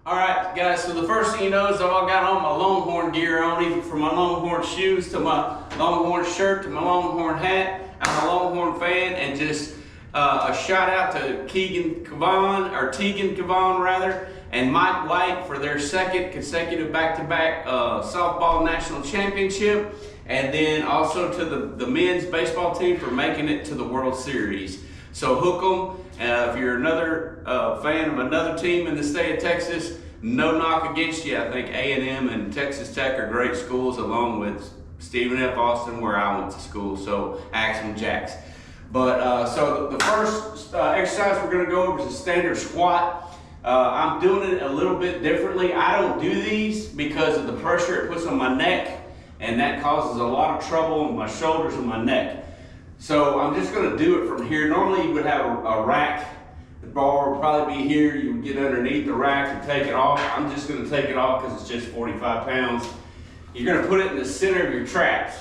All right, guys, so the first thing you know is I've got on my Longhorn gear on, even from my Longhorn shoes to my Longhorn shirt to my Longhorn hat. I'm a Longhorn fan, and just a shout out to Tegan Cavan rather, and Mike White for their second consecutive back-to-back softball national championship, and then also to the men's baseball team for making it to the World Series. So hook 'em. If you're another fan of another team in the state of Texas, no knock against you. I think A&M and Texas Tech are great schools, along with Stephen F. Austin, where I went to school, so Axe Jacks. But so the first exercise we're going to go over is a standard squat. I'm doing it a little bit differently. I don't do these because of the pressure it puts on my neck, and that causes a lot of trouble in my shoulders and my neck. So I'm just going to do it from here. Normally you would have a rack. The bar would probably be here. You would get underneath the rack and take it off. I'm just going to take it off because it's just 45 pounds. You're going to put it in the center of your traps,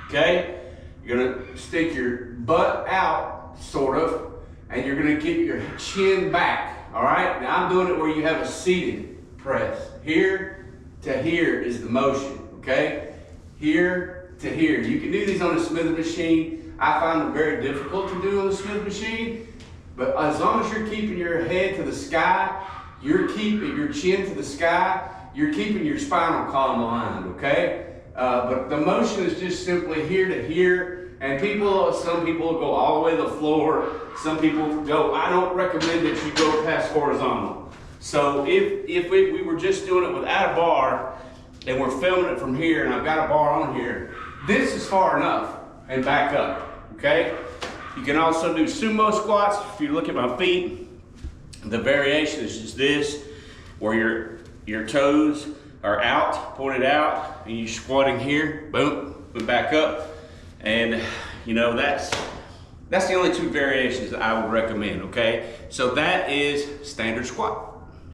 okay? You're going to stick your butt out, sort of, and you're going to get your chin back, all right? Now I'm doing it where you have a seated press. Here to here is the motion, okay? Here to here. You can do these on a Smith machine. I find them very difficult to do on the Smith machine, but as long as you're keeping your head to the sky, you're keeping your chin to the sky, you're keeping your spinal column aligned, okay? But the motion is just simply here to here, and some people go all the way to the floor, some people go, I don't recommend that you go past horizontal. So if we were just doing it without a bar, and we're filming it from here, and I've got a bar on here, this is far enough. And back up, okay? You can also do sumo squats. If you look at my feet, the variation is just this, where your toes are out, pointed out, and you're squatting here, boom, and back up. And you know, that's the only two variations that I would recommend, okay? So that is standard squat.